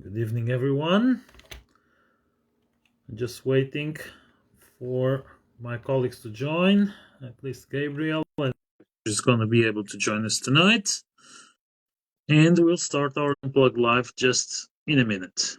Good evening, everyone. Just waiting for my colleagues to join. At least Gabriel is going to be able to join us tonight. And we'll start our Unplugged Live just in a minute.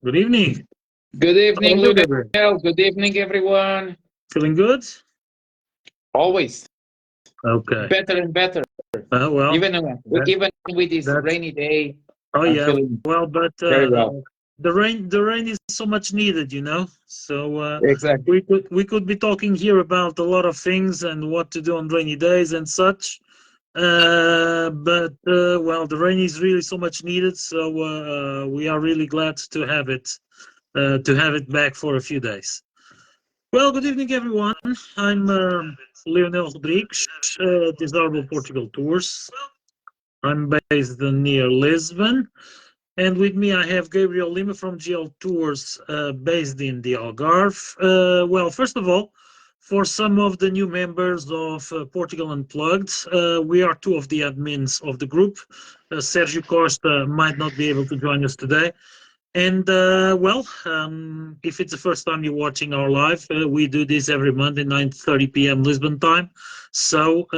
Good evening. Good How are evening, you, Gabriel? Lunel. Good evening, everyone. Feeling good? Always Okay. better and better. Well, that, Even with this that's rainy day, oh I'm yeah. feeling Well, but very well. the rain is so much needed. So Exactly. we could be talking here about a lot of things and what to do on rainy days and such. But well, the rain is really so much needed. So we are really glad to have it back for a few days. Well, good evening, everyone. I'm Leonel Rodrigues, Desirable Portugal Tours. I'm based near Lisbon. And with me, I have Gabriel Lima from GL Tours, based in the Algarve. Well, first of all, for some of the new members of Portugal Unplugged, we are two of the admins of the group. Sergio Costa might not be able to join us today. And well, if it's the first time you're watching our live, we do this every Monday, 9:30 p.m. Lisbon time. So,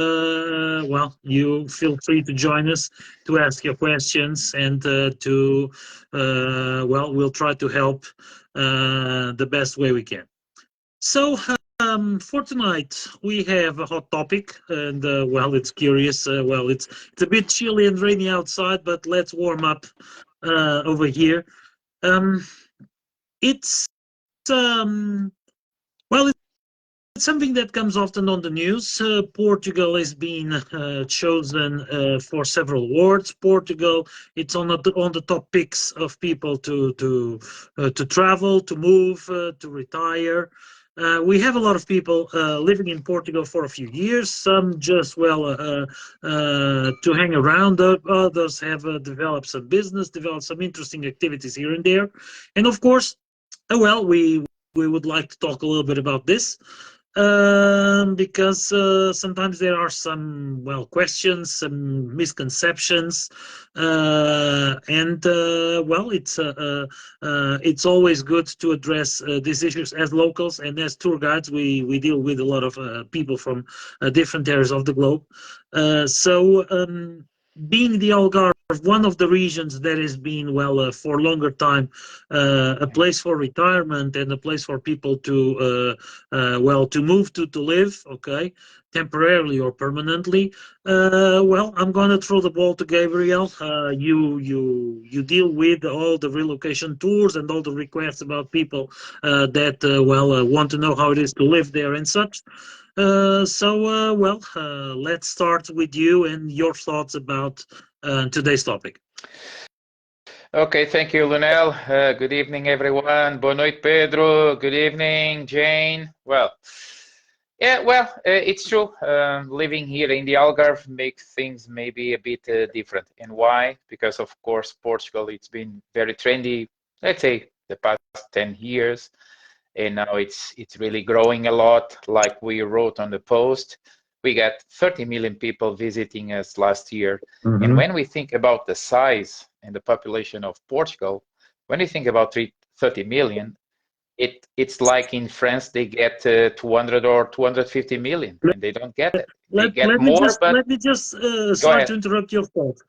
well, you feel free to join us to ask your questions and well, we'll try to help the best way we can. So, for tonight, we have a hot topic, and well, it's curious. Well, it's a bit chilly and rainy outside, but let's warm up over here. Um, it's well, it's something that comes often on the news. Portugal has been chosen for several awards. Portugal, it's on the top picks of people to travel, to move, to retire. We have a lot of people living in Portugal for a few years. Some just to hang around. Others have developed some business, developed some interesting activities here and there, and of course, well, we would like to talk a little bit about this because sometimes there are some questions, some misconceptions, and well, it's always good to address these issues as locals and as tour guides. We deal with a lot of people from different areas of the globe. So being the Algarve, one of the regions that has been for a longer time a place for retirement and a place for people to move to live, okay, temporarily or permanently. Well, I'm gonna throw the ball to Gabriel. You deal with all the relocation tours and all the requests about people that want to know how it is to live there and such. Let's start with you and your thoughts about today's topic. Okay, thank you, Lunel. Good evening, everyone. Boa noite, Pedro. Good evening, Jane. It's true. Living here in the Algarve makes things maybe a bit different. And why? Because, of course, Portugal, it's been very trendy, let's say, the past 10 years. And now it's really growing a lot. Like we wrote on the post, we got 30 million people visiting us last year. And Mm-hmm. when we think about the size and the population of Portugal, when you think about 30 million, it's like in France they get 200 or 250 million, and they don't get it. They get more, but Let me just go sorry ahead. to interrupt your thought.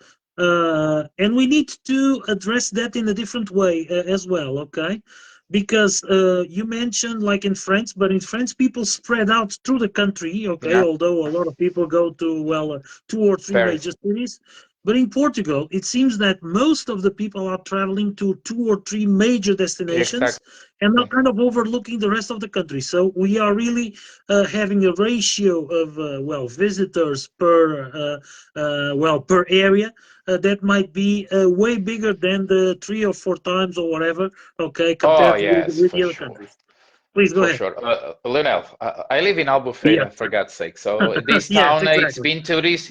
And we need to address that in a different way as well, okay? Because you mentioned like in France, but in France people spread out through the country, okay? Yeah, Although a lot of people go to two or three major Paris. cities. But in Portugal, it seems that most of the people are traveling to two or three major destinations Exactly. and are kind of overlooking the rest of the country. So we are really having a ratio of visitors per area that might be way bigger than the 3 or 4 times or whatever, okay, Oh compared yes, with for the other sure. countries. Please go For ahead. sure. Lionel, I live in Yeah. Albufeira, for God's sake. So this Yes, town, exactly.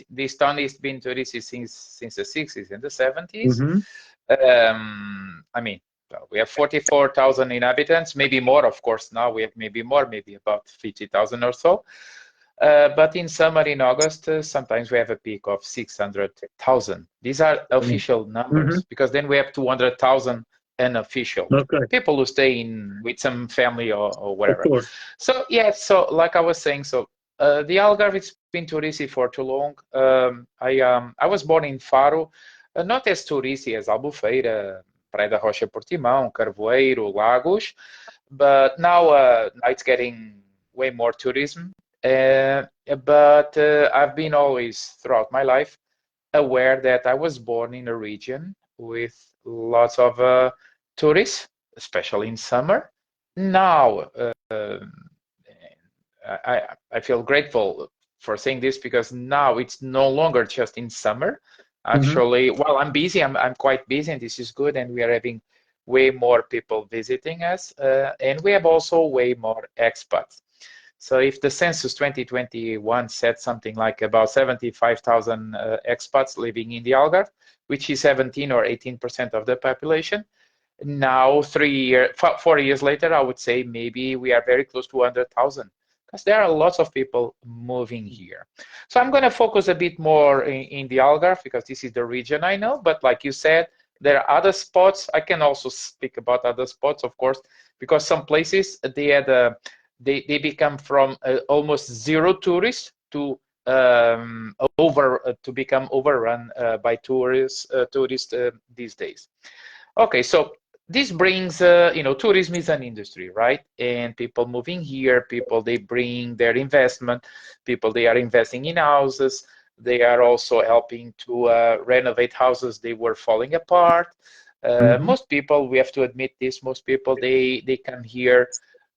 this town has been touristy since the 60s and the 70s. Mm-hmm. I mean, well, we have 44,000 inhabitants, maybe more, of course. Now we have maybe more, maybe about 50,000 or so. But in summer, in August, sometimes we have a peak of 600,000. These are official Mm-hmm. numbers because then we have 200,000 unofficial Okay, people who stay in with some family or of whatever. course. So yeah, so like I was saying, so the Algarve it's been touristy for too long. I was born in Faro, not as touristy as Albufeira, Praia da Rocha, Portimão, Carvoeiro, Lagos, but now it's getting way more tourism. But I've been always throughout my life aware that I was born in a region with lots of tourists, especially in summer. Now, I feel grateful for saying this because now it's no longer just in summer. Mm-hmm. Actually, while I'm busy, I'm quite busy, and this is good, and we are having way more people visiting us, and we have also way more expats. So if the census 2021 said something like about 75,000 expats living in the Algarve, which is 17 or 18% of the population, now 4 years later, I would say maybe we are very close to 100,000 because there are lots of people moving here. So I'm going to focus a bit more in the Algarve because this is the region I know. But like you said, there are other spots. I can also speak about other spots, of course, because some places they become from almost zero tourists to to become overrun by tourists these days. Okay, so this brings, tourism is an industry, right? And people moving here, people, they bring their investment, people, they are investing in houses. They are also helping to renovate houses they were falling apart. Mm-hmm. Most people, we have to admit this, most people, they come here,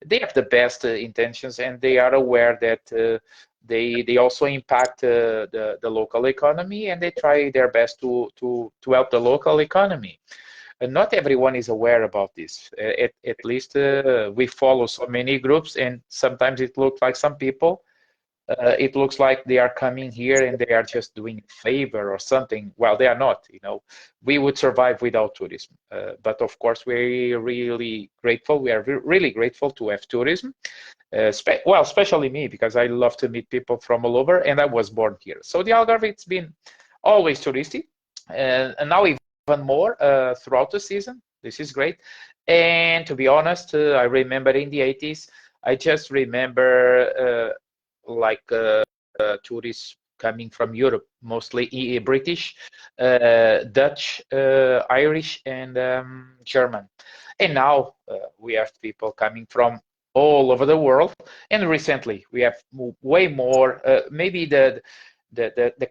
they have the best intentions and they are aware that they also impact the local economy and they try their best to help the local economy. Not everyone is aware about this. At least we follow so many groups, and sometimes it looks like some people, it looks like they are coming here and they are just doing a favor or something. Well, they are not. We would survive without tourism. But of course, we're really grateful. We are really grateful to have tourism. Well, especially me, because I love to meet people from all over, and I was born here. So the Algarve, it's been always touristy, and now even more throughout the season. This is great. And to be honest, I remember in the 80s, I just remember tourists coming from Europe, mostly British, Dutch, Irish, and German. And now we have people coming from all over the world. And recently we have way more, maybe the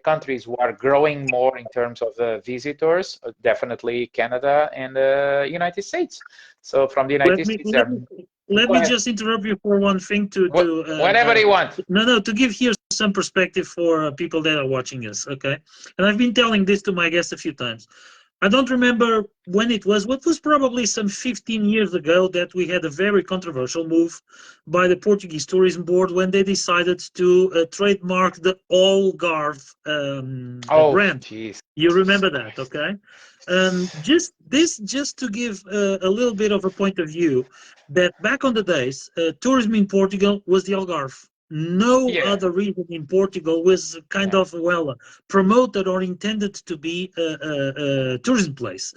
countries who are growing more in terms of visitors, definitely Canada and the United States. So from the Let United me States, let me let go me ahead. just interrupt you for one thing Whatever you want. no, to give here some perspective for people that are watching us. Okay, and I've been telling this to my guests a few times. I don't remember when it was. What was probably some 15 years ago that we had a very controversial move by the Portuguese Tourism Board when they decided to trademark the Algarve Oh, brand. jeez. You remember that, okay? Just to give a little bit of a point of view, that back on the days, tourism in Portugal was the Algarve. No Yeah, other region in Portugal was kind yeah, of promoted or intended to be a tourism place.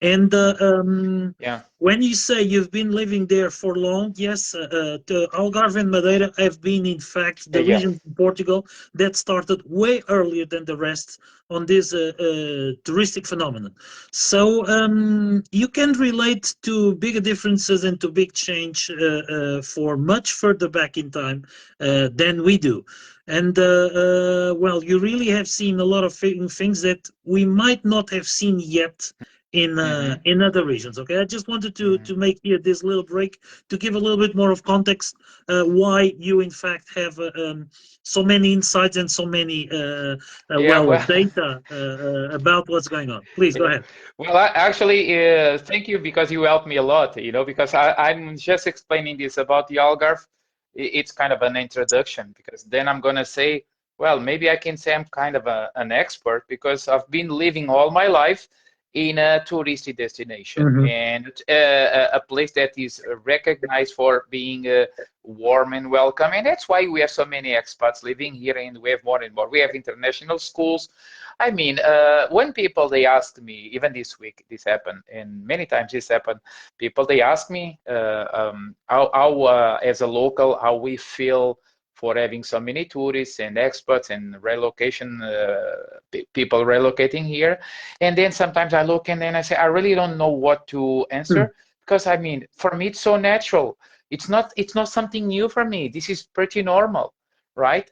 And yeah, yeah, when you say you've been living there for long, yes, the Algarve and Madeira have been, in fact, the yeah. region in Portugal that started way earlier than the rest on this touristic phenomenon. So you can relate to bigger differences and to big change for much further back in time than we do. And well, you really have seen a lot of things that we might not have seen yet in other regions. Okay, I just wanted to make here this little break to give a little bit more of context why you in fact have so many insights and so many Yeah, well, data about what's going on. Please go yeah. ahead. Well, actually, thank you because you helped me a lot, because I'm just explaining this about the Algarve. It's kind of an introduction because then I'm going to say, well, maybe I can say I'm kind of an expert because I've been living all my life in a touristy destination Mm-hmm. and a place that is recognized for being warm and welcome. And that's why we have so many expats living here, and we have more and more. We have international schools. I mean, when people, they ask me, even this week, this happened, and many times this happened, people, they ask me how as a local, how we feel for having so many tourists and expats and relocation, people relocating here. And then sometimes I look and then I say, I really don't know what to answer because I mean, for me, it's so natural. It's not something new for me. This is pretty normal, right?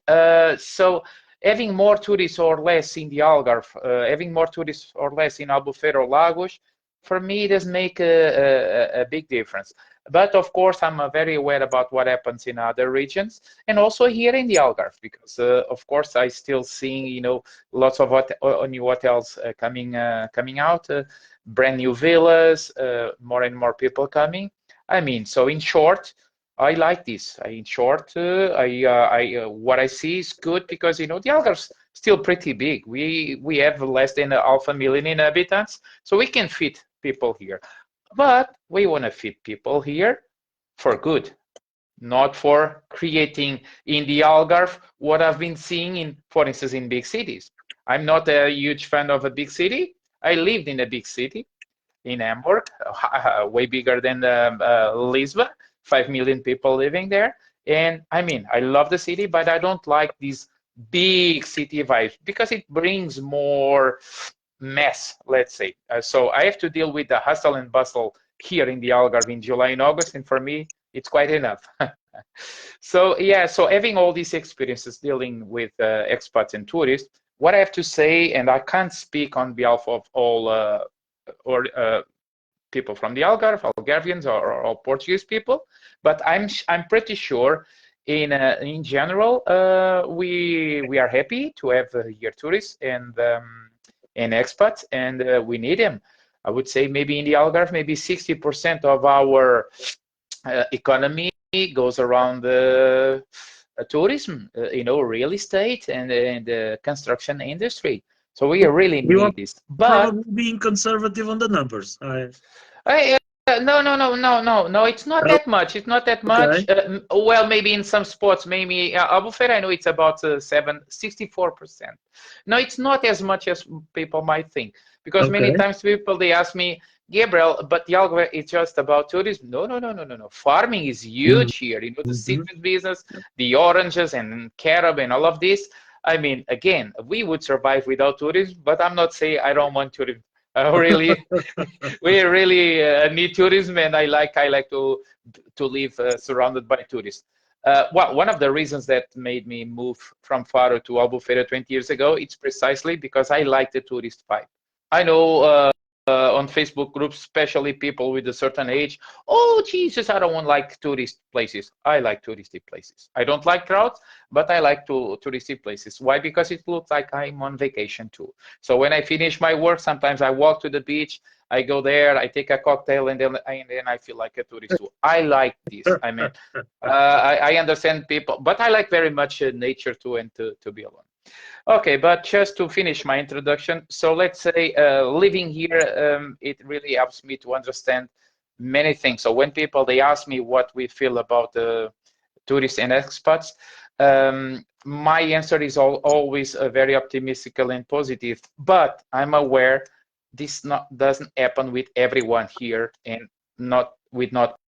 So having more tourists or less in the Algarve, having more tourists or less in Albufeira or Lagos, for me, it does make a big difference. But of course, I'm very aware about what happens in other regions and also here in the Algarve, because of course, I still seeing, lots of new hotels coming out, brand new villas, more and more people coming. I mean, so in short, I like this. In short, what I see is good because the Algarve's still pretty big. We have less than 500,000 inhabitants, so we can fit people here. But we want to fit people here for good, not for creating in the Algarve what I've been seeing for instance, in big cities. I'm not a huge fan of a big city. I lived in a big city in Hamburg, way bigger than Lisbon, 5 million people living there. And I mean, I love the city, but I don't like these big city vibes because it brings more mess, let's say. So I have to deal with the hustle and bustle here in the Algarve in July and August, and for me, it's quite enough. So yeah, so having all these experiences dealing with expats and tourists, what I have to say, and I can't speak on behalf of all or people from the Algarve, Algarvians, or Portuguese people, but I'm pretty sure in general we are happy to have here tourists and expats, and we need them. I would say maybe in the Algarve, maybe 60% of our economy goes around tourism, real estate and the construction industry. So we really You are need this. But probably being conservative on the numbers. no. It's not that much. It's not that much. Okay. Well, maybe in some spots, maybe Albufeira, I know it's about 64%. No, it's not as much as people might think, because many Okay. times people, they ask me, Gabriel, but the Algarve is just about tourism. No. Farming is huge here. The Mm-hmm. citrus business, the oranges and carob and all of this. I mean, again, we would survive without tourism, but I'm not saying I don't want tourism. Really, we really need tourism, and I like to live surrounded by tourists. Well, one of the reasons that made me move from Faro to Albufeira 20 years ago, it's precisely because I like the tourist vibe. I know on Facebook groups, especially people with a certain age, oh Jesus, I don't want like tourist places. I like touristy places. I don't like crowds, but I like touristy places. Why? Because it looks like I'm on vacation too. So when I finish my work, sometimes I walk to the beach, I go there, I take a cocktail, and then I feel like a tourist too. I like this. I mean, I understand people, but I like very much nature too, and to be alone. Okay, but just to finish my introduction, so let's say living here, it really helps me to understand many things. So when people, they ask me what we feel about tourists and expats, my answer is always very optimistic and positive, but I'm aware this doesn't happen with everyone here, and not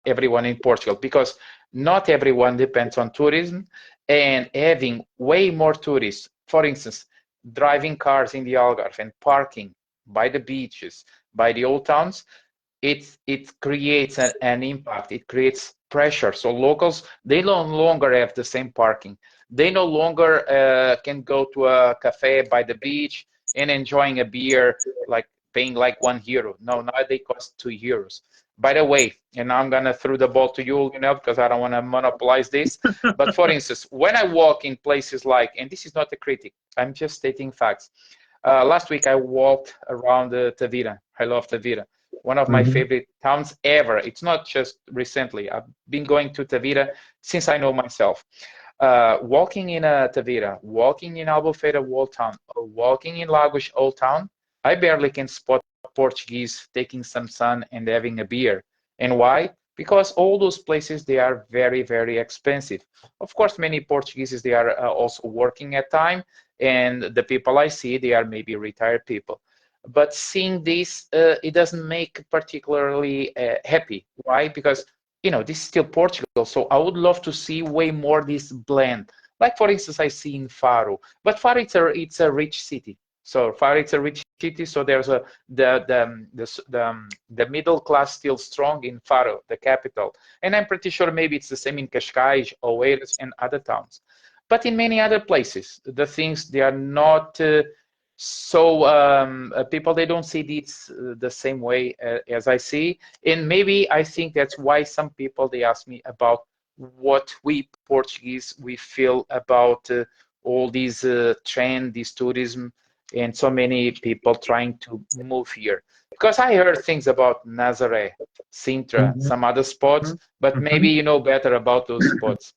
everyone in Portugal, because not everyone depends on tourism, and having way more tourists, for instance, driving cars in the Algarve and parking by the beaches, by the old towns, it creates an impact. It creates pressure. So locals, they no longer have the same parking. They no longer can go to a cafe by the beach and enjoying a beer like paying like €1. No, now they cost €2. By the way, and I'm gonna throw the ball to you, because I don't want to monopolize this. But for instance, when I walk in places like, and this is not a critic, I'm just stating facts. Last week I walked around Tavira. I love Tavira, one of my Mhm. favorite towns ever. It's not just recently. I've been going to Tavira since I know myself. Walking in Tavira, walking in Albufeira Old Town, or walking in Lagos Old Town, I barely can spot Portuguese taking some sun and having a beer. And why? Because all those places, they are very, very expensive. Of course, many Portuguese, they are also working at time, and the people I see, they are maybe retired people. But seeing this, it doesn't make particularly happy. Why? Because this is still Portugal, so I would love to see way more this blend. Like for instance, I see in Faro, but Faro it's a rich city. So Faro it's a rich city, so there's the middle class still strong in Faro, the capital, and I'm pretty sure maybe it's the same in Cascais, Oeiras, and other towns. But in many other places, the things they are not. So people, they don't see this the same way as I see, and maybe I think that's why some people, they ask me about what we Portuguese we feel about all these trend, this tourism, and so many people trying to move here. Because I heard things about Nazaré, Sintra, Mhm. some other spots, but maybe Mhm. you know better about those spots.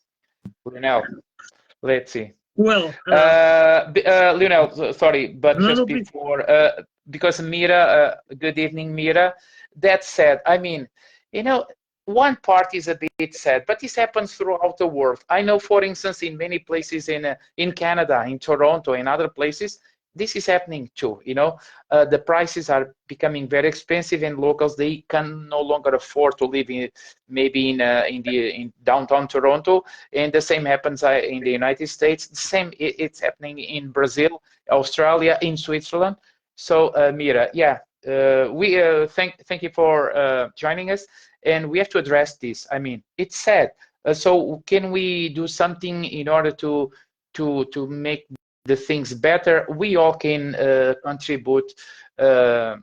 Lionel, let's see. Well, Lionel, sorry, but no, just no, please. before, because Mira, good evening, Mira. That said, I mean, you know, one part is a bit sad, but this happens throughout the world. I know, for instance, in many places in Canada, in Toronto, and other places, this is happening too. The prices are becoming very expensive, and locals, they can no longer afford to live maybe in downtown Toronto, and the same happens in the United States. The same, it's happening in Brazil, Australia, in Switzerland. So, Mira, yeah, we thank you for joining us, and we have to address this. I mean, it's sad. So, can we do something in order to make the things better? We all can contribute uh,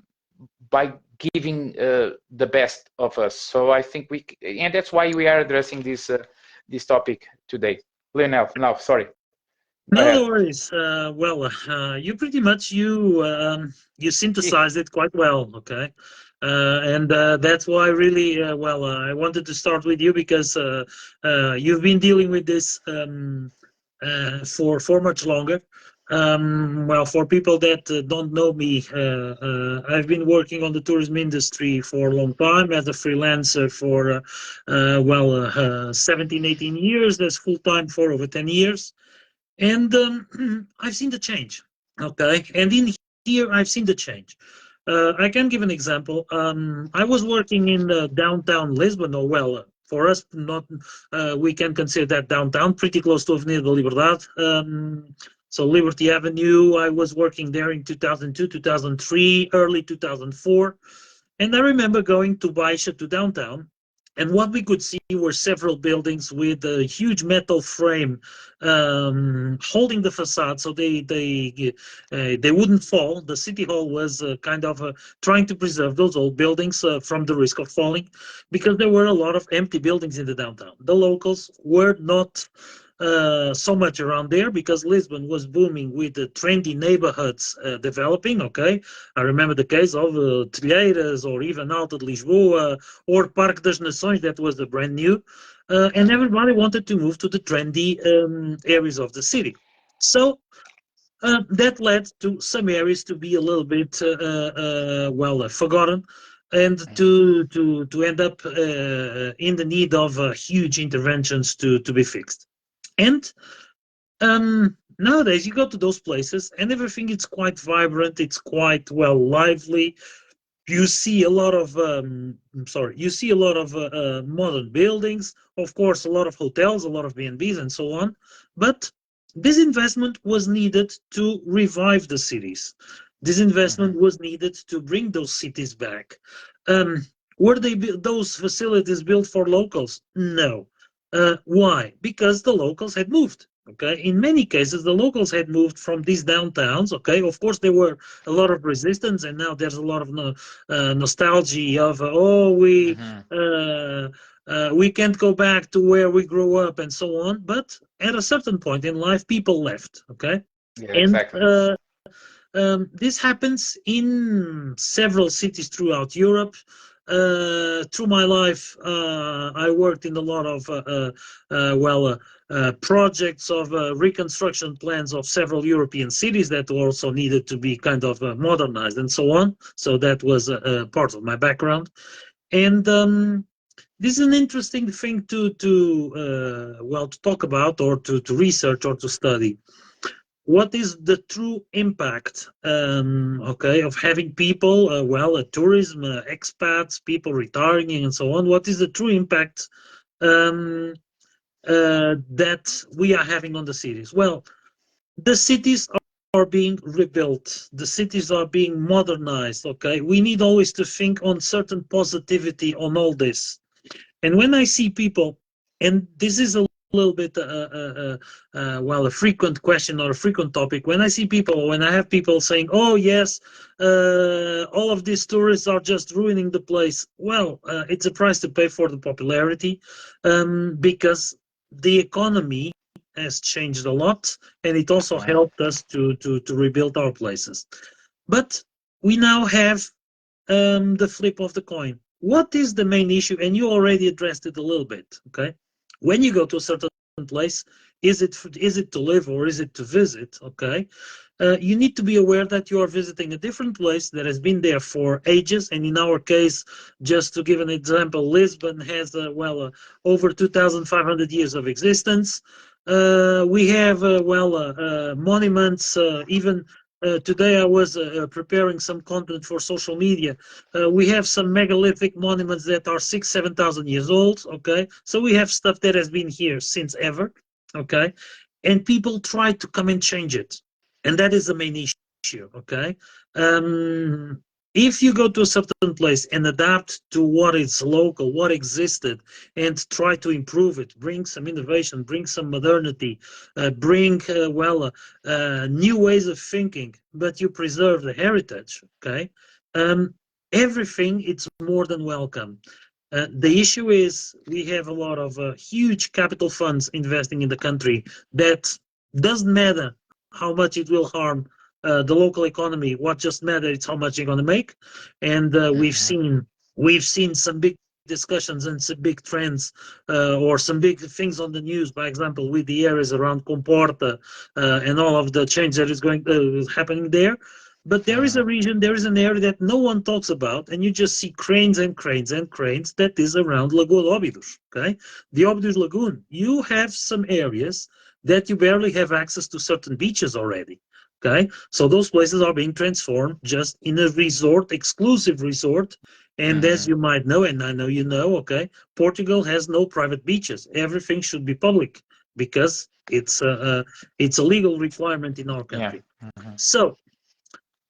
by giving the best of us. So I think and that's why we are addressing this topic today. Lionel, no, sorry. Go No, ahead. no worries. Well, you pretty much you synthesized it quite well. Okay, and that's why really well I wanted to start with you because you've been dealing with this for much longer. Well, for people that don't know me, I've been working on the tourism industry for a long time as a freelancer for 17, 18 years. As full time for over 10 years. And I've seen the change. Okay. And in here, I've seen the change. I can give an example. I was working in downtown Lisbon, or well, for us, not we can consider that downtown, pretty close to Avenida da Liberdade. So Liberty Avenue, I was working there in 2002, 2003, early 2004. And I remember going to Baixa to downtown, and what we could see were several buildings with a huge metal frame holding the facade, so they wouldn't fall. The city hall was kind of trying to preserve those old buildings from the risk of falling, because there were a lot of empty buildings in the downtown. The locals were not so much around there because Lisbon was booming with the trendy neighborhoods developing. Okay, I remember the case of Telheiras, or even Alta de Lisboa, or Parque das Nações, that was the brand new, and everybody wanted to move to the trendy areas of the city. So that led to some areas to be a little bit forgotten, and Mhm. to end up in the need of huge interventions to be fixed. And nowadays you go to those places and everything is quite vibrant, it's quite lively. You see a lot of modern buildings, of course, a lot of hotels, a lot of B&Bs, and so on. But this investment was needed to revive the cities. This investment Mhm. was needed to bring those cities back. Um, were those facilities built for locals? No. Why? Because the locals had moved. Okay, in many cases, the locals had moved from these downtowns. Okay, of course, there were a lot of resistance, and now there's a lot of nostalgia of Hmm. we can't go back to where we grew up and so on. But at a certain point in life, people left. Okay, Yeah, and exactly. this happens in several cities throughout Europe. Through my life, I worked in a lot of projects of reconstruction plans of several European cities that also needed to be kind of modernized and so on. So that was part of my background. And this is an interesting thing to talk about or to research or to study. What is the true impact, of having people, tourism, expats, people retiring and so on? What is the true impact um, that we are having on the cities? Well, the cities are being rebuilt. The cities are being modernized. Okay, we need always to think on certain positivity on all this. And when I see people, and this is a little bit, a frequent question or a frequent topic. When I see people, when I have people saying, "Oh yes, all of these tourists are just ruining the place," well, it's a price to pay for the popularity, because the economy has changed a lot, and it also Hmm. helped us to rebuild our places. But we now have the flip of the coin. What is the main issue? And you already addressed it a little bit. Okay, when you go to a certain place, is it to live or is it to visit? Okay, you need to be aware that you are visiting a different place that has been there for ages. And in our case, just to give an example, Lisbon has over 2,500 years of existence. We have monuments. Even today, I was preparing some content for social media. We have some megalithic monuments that are 7,000 years old. Okay, so we have stuff that has been here since ever. Okay, and people try to come and change it, and that is the main issue. Okay, um, if you go to a certain place and adapt to what is local, what existed, and try to improve it, bring some innovation, bring some modernity, bring new ways of thinking, but you preserve the heritage. Okay, um, everything it's more than welcome. The issue is we have a lot of huge capital funds investing in the country that doesn't matter how much it will harm the local economy. What just matters is how much you're going to make. And Hmm. we've seen some big discussions and some big trends or some big things on the news. By example, with the areas around Comporta and all of the change that is going happening there. But there is a Hmm. region, there is an area that no one talks about, and you just see cranes and cranes and cranes. That is around Lagoa de Óbidos. Okay, the Óbidos Lagoon. You have some areas that you barely have access to certain beaches already. Okay, so those places are being transformed just in a resort, exclusive resort. And as Hmm. you might know, and I know you know, okay, Portugal has no private beaches. Everything should be public because it's a legal requirement in our Yeah. country. Hmm. So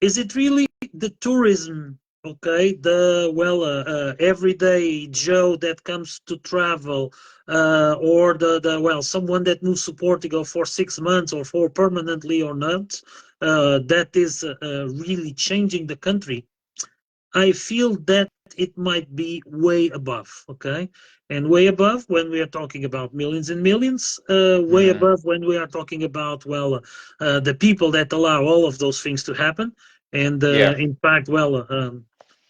is it really the tourism, okay, the everyday Joe that comes to travel, or the someone that moves to Portugal for 6 months or for permanently or not, that is really changing the country? I feel that it might be way above, okay? And way above when we are talking about millions and millions, way Hmm. above when we are talking about, the people that allow all of those things to happen. And Yeah. in fact,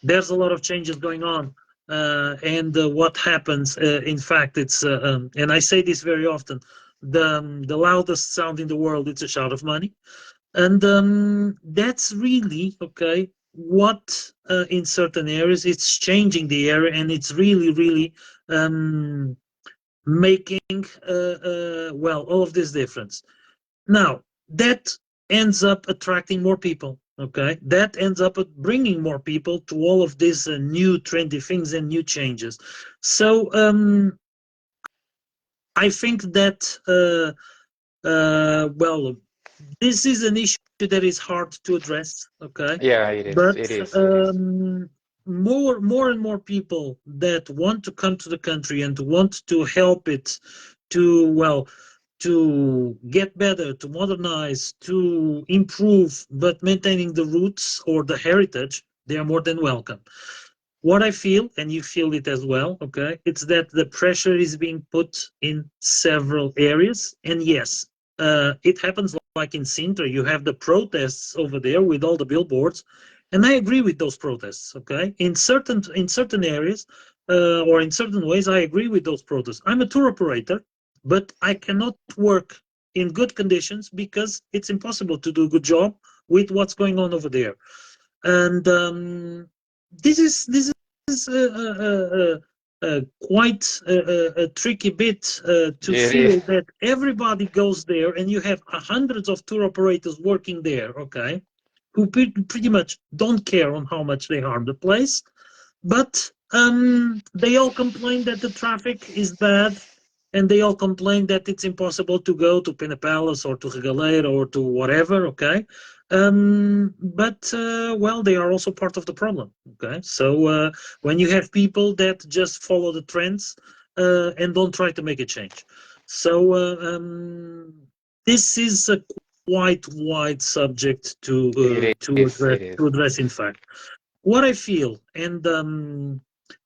there's a lot of changes going on. And what happens, in fact, and I say this very often, the loudest sound in the world, it's a shout of money. And that's really okay what in certain areas it's changing the area, and it's really um, making all of this difference. Now that ends up attracting more people. Okay, that ends up bringing more people to all of these new trendy things and new changes. So I think that this is an issue that is hard to address, okay? Yeah, it is. But It is. It is. more and more people that want to come to the country and want to help it to to get better, to modernize, to improve, but maintaining the roots or the heritage, they are more than welcome. What I feel, and you feel it as well, okay, it's that the pressure is being put in several areas. And yes, it happens like in Sintra, you have the protests over there with all the billboards. And I agree with those protests, okay? In certain areas or in certain ways, I agree with those protests. I'm a tour operator, but I cannot work in good conditions because it's impossible to do a good job with what's going on over there. And this is quite a tricky bit to It feel is. that everybody goes there and you have hundreds of tour operators working there, okay, who pretty much don't care on how much they harm the place, but they all complain that the traffic is bad, and they all complain that it's impossible to go to Pena Palace or to Regaleira or to whatever, okay? But well, they are also part of the problem, okay? So when you have people that just follow the trends and don't try to make a change. So this is a quite wide subject It is. It is. to address, in fact. What I feel and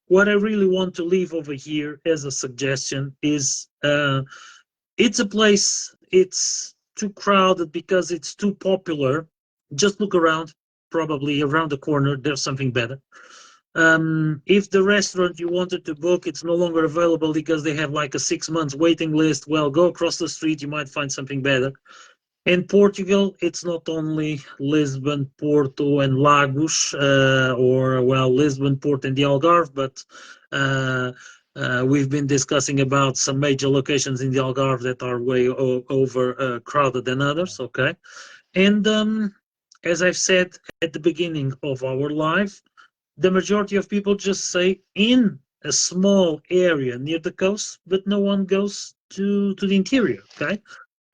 what I really want to leave over here as a suggestion is it's a place, it's too crowded because it's too popular. Just look around, probably around the corner, there's something better. If the restaurant you wanted to book, it's no longer available because they have like a 6 months waiting list, well, go across the street, you might find something better. In Portugal, it's not only Lisbon, Porto, and Lagos, or well, Lisbon, Porto, and the Algarve, but uh, we've been discussing about some major locations in the Algarve that are way over crowded than others. Okay, and as I've said at the beginning of our life, the majority of people just say in a small area near the coast, but no one goes to the interior. Okay,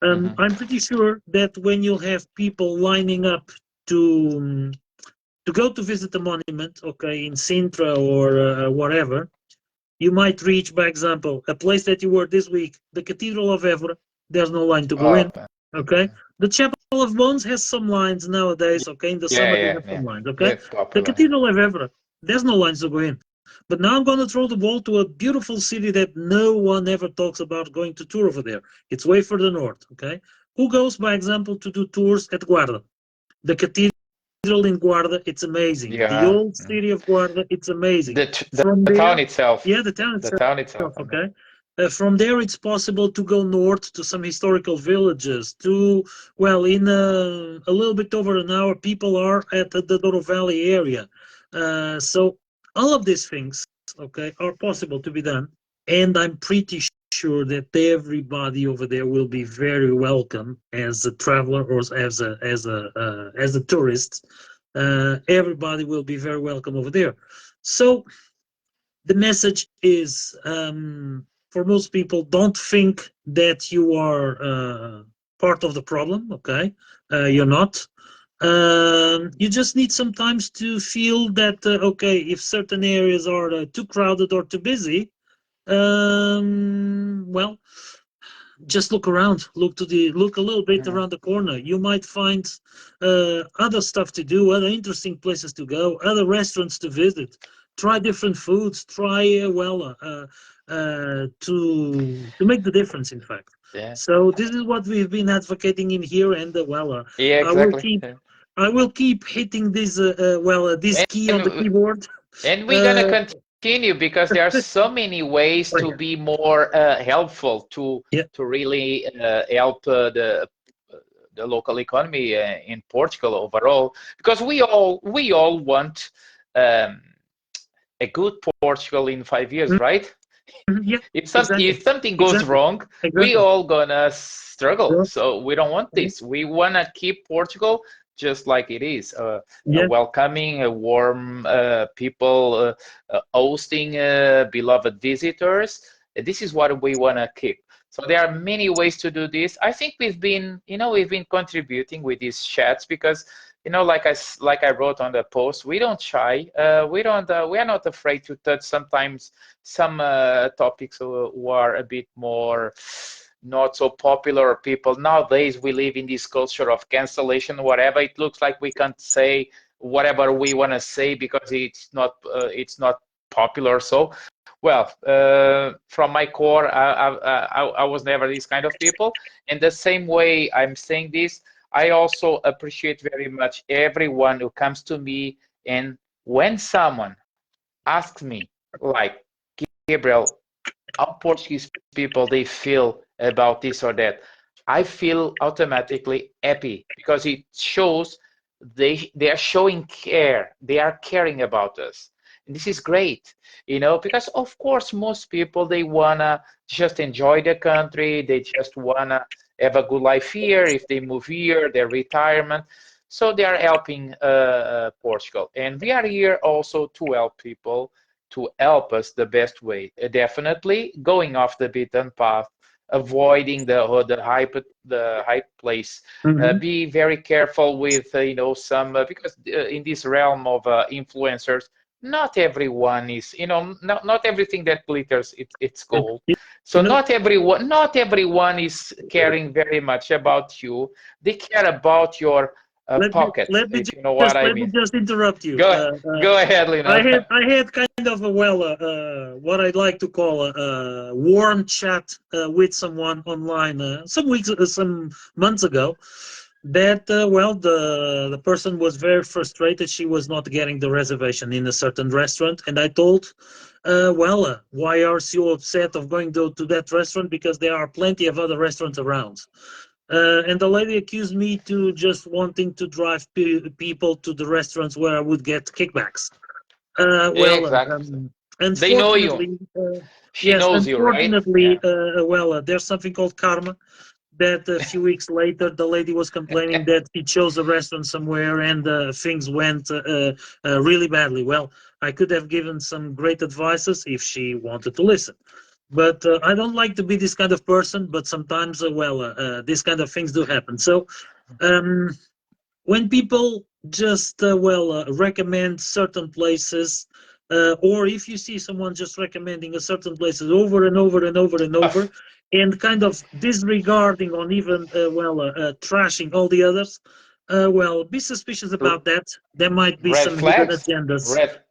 Mhm. I'm pretty sure that when you have people lining up to to go to visit the monument, okay, in Sintra or whatever, you might reach, by example, a place that you were this week, the Cathedral of Évora. There's no line to go Oh, in, okay. The Chapel of Bones has some lines nowadays, okay. In the yeah, summer they yeah, have some yeah. lines, okay. It's The popular. Cathedral of Évora, there's no lines to go in. But now I'm going to throw the ball to a beautiful city that no one ever talks about going to tour over there. It's way further north, okay? Who goes, by example, to do tours at Guarda? The cathedral in Guarda, it's amazing. The Yeah. old city of Guarda, it's amazing. From The town there, itself. yeah, the town The itself, town itself. I mean. okay? From there, it's possible to go north to some historical villages. To well, in a little bit over an hour, people are at the Douro Valley area. So all of these things, okay, are possible to be done, and I'm pretty sure that everybody over there will be very welcome as a traveler or as a tourist. Everybody will be very welcome over there. So the message is for most people, don't think that you are part of the problem, okay? You're not. You just need sometimes to feel that, okay, if certain areas are too crowded or too busy, well, just look around, look a little bit Mhm. around the corner. You might find other stuff to do, other interesting places to go, other restaurants to visit. Try different foods. Try to make the difference, in fact. Yeah. So this is what we've been advocating in here, and Yeah, I will exactly. keep Yeah. I will keep hitting this key on the And keyboard. and we're gonna uh, continue because there are so many ways oh, to yeah. be more helpful Yeah. to really help the local economy in Portugal overall. Because we all want um, a good Portugal in 5 years, right? Yeah, If exactly, something goes exactly, wrong, we exactly. all gonna struggle. Yeah. So we don't want this. We wanna keep Portugal just like it is, Yeah. welcoming, warm people, hosting beloved visitors. This is what we wanna keep. So there are many ways to do this. I think we've been contributing with these chats because like I wrote on the post, we don't shy. We are not afraid to touch sometimes some topics who are a bit more not so popular people. Nowadays, we live in this culture of cancellation, whatever. It looks like we can't say whatever we want to say because it's not popular. So, well, from my core, I was never this kind of people. And the same way I'm saying this, I also appreciate very much everyone who comes to me, and when someone asks me, like, Gabriel, how Portuguese people they feel about this or that, I feel automatically happy because it shows they are showing care, they are caring about us. And this is great, because of course most people they wanna just enjoy the country, they just wanna have a good life here. If they move here, their retirement, so they are helping Portugal, and we are here also to help people, to help us the best way. Definitely going off the beaten path, avoiding the high place. Hmm. Be very careful with some because in this realm of influencers, not everyone is not everything that glitters it's gold. So You know, not everyone is caring very much about you. They care about your let me pocket, let me if you know what I let me mean. just interrupt you. Go ahead, Lino. I had kind of a what I'd like to call a warm chat with someone online some months ago. That the person was very frustrated. She was not getting the reservation in a certain restaurant, and I told, why are you upset of going to that restaurant? Because there are plenty of other restaurants around. And the lady accused me to just wanting to drive people to the restaurants where I would get kickbacks. Exactly. They know you. Unfortunately, She yes, knows you, right? unfortunately, Yeah. there's something called karma. That a few weeks later, the lady was complaining that she chose a restaurant somewhere and things went really badly. Well, I could have given some great advices if she wanted to listen. But I don't like to be this kind of person, but sometimes, these kind of things do happen. So, um, when people just recommend certain places, or if you see someone just recommending a certain places over and over and over and over, and kind of disregarding on even trashing all the others, be suspicious about that. There might be Red some hidden flags. agendas.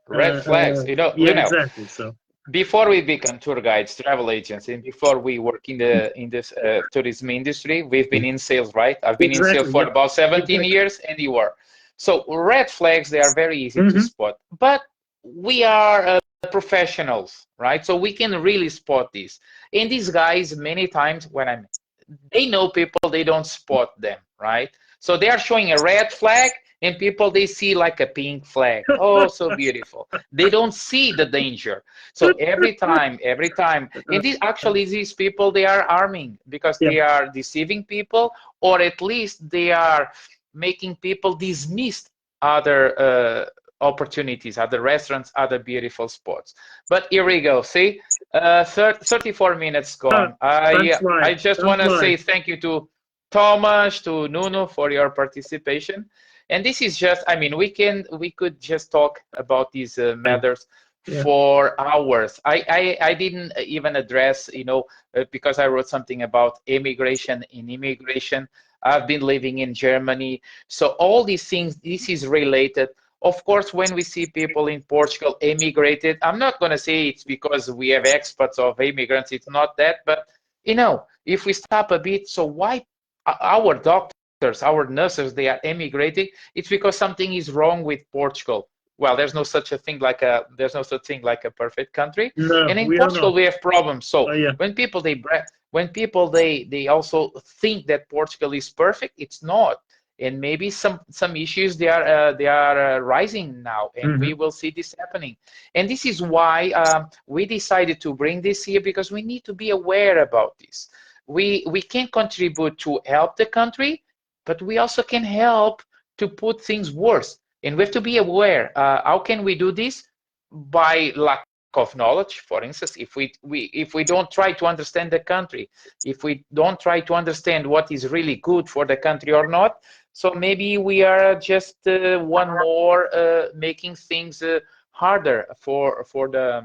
Red flags. Yeah, exactly. So Before we become tour guides, travel agents, and before we work in this tourism industry, we've been in sales, right? I've been in sales exactly, for yeah, about 17 exactly. years, and you are. So red flags, they are very easy to Hmm. spot, but we are professionals, right? So we can really spot this. And these guys, many times when they know people, they don't spot them, right? So they are showing a red flag, and people they see like a pink flag. Oh, so beautiful. They don't see the danger. So every time, and these people they are arming because Yeah. they are deceiving people, or at least they are making people dismiss other opportunities, other restaurants, other beautiful spots. But here we go. See, 34 minutes gone. Time I flies. just Time want to flies. say thank you to Thomas, to Nuno for your participation. And this is just, I mean, we could just talk about these matters Yeah. for hours. I didn't even address, because I wrote something about immigration in immigration. I've been living in Germany. So all these things, this is related. Of course, when we see people in Portugal immigrated, I'm not going to say it's because we have expats of immigrants. It's not that. But, if we stop a bit, so why our doctors, our nurses, they are emigrating? It's because something is wrong with Portugal. Well, there's no such thing like a perfect country, No, and in we are Portugal not. we have problems. So Yeah. when people they also think that Portugal is perfect, it's not. And maybe some issues they are rising now, and Hmm. we will see this happening. And this is why we decided to bring this here, because we need to be aware about this. We can contribute to help the country, but we also can help to put things worse. And we have to be aware. How can we do this? By lack of knowledge. For instance, if we don't try to understand the country, if we don't try to understand what is really good for the country or not, so maybe we are just one more making things harder for the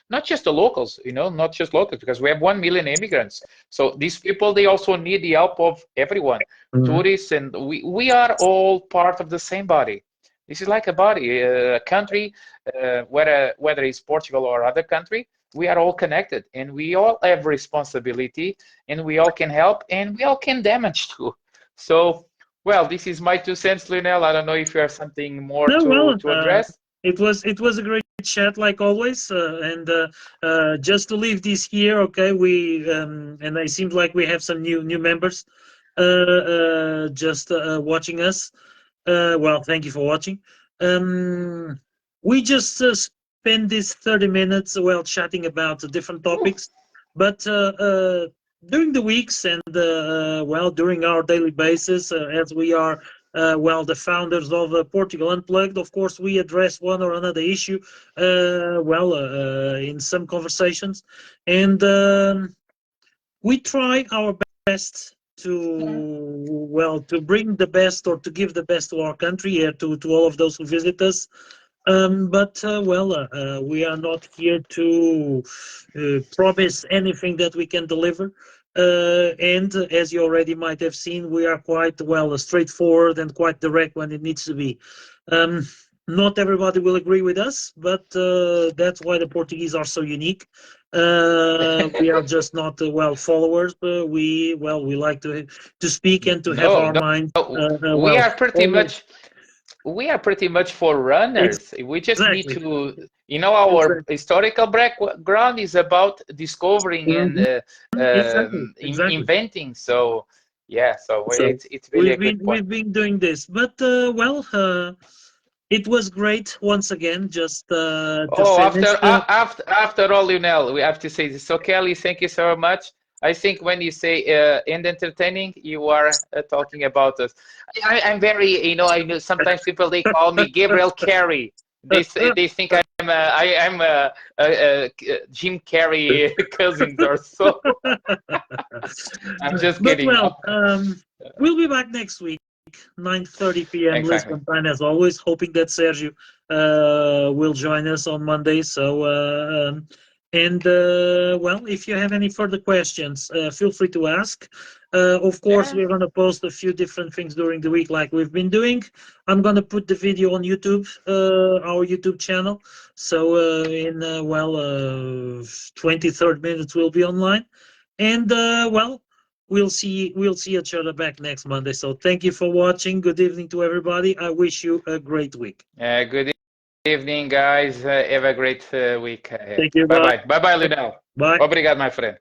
not just the locals, not just locals, because we have 1 million immigrants. So these people, they also need the help of everyone, tourists, and we are all part of the same body. This is like a body, a country, whether it's Portugal or other country, we are all connected, and we all have responsibility, and we all can help, and we all can damage too. So, well, this is my 2 cents, Lionel. I don't know if you have something more to address. It was a great chat, like always, and just to leave this here, okay? And it seems like we have some new members just watching us. Well, thank you for watching. We just spend these 30 minutes chatting about different topics, but during the weeks and during our daily basis, as we are the founders of Portugal Unplugged, of course, we address one or another issue in some conversations, and we try our best to bring the best, or to give the best to our country, to all of those who visit us. But we are not here to promise anything that we can deliver. And as you already might have seen, we are quite straightforward and quite direct when it needs to be. Not everybody will agree with us, but that's why the Portuguese are so unique. We are just not followers. We like to speak and to have our mind. We are pretty much. We are pretty much for runners. We just need to, our historical background is about discovering and inventing. So, yeah, it's really a good point. We've been doing this, but it was great once again. Just to finish. After all, Lionel, we have to say this. So, Kelly, thank you so much. I think when you say and entertaining, you are talking about us. I'm very, I know sometimes people, they call me Gabriel Carey. They think I'm a Jim Carrey cousin or so. I'm just kidding. We'll be back next week, 9:30 p.m. Lisbon time, as always. Hoping that Sergio will join us on Monday. So. If you have any further questions, feel free to ask. Of course, we're going to post a few different things during the week, like we've been doing. I'm going to put the video on YouTube, our YouTube channel. So in 23rd minutes, we'll be online. And we'll see each other back next Monday. So thank you for watching. Good evening to everybody. I wish you a great week. Good evening, guys. Have a great week. Thank you. Bye-bye. Bye-bye, Lionel. Bye. Obrigado, my friend.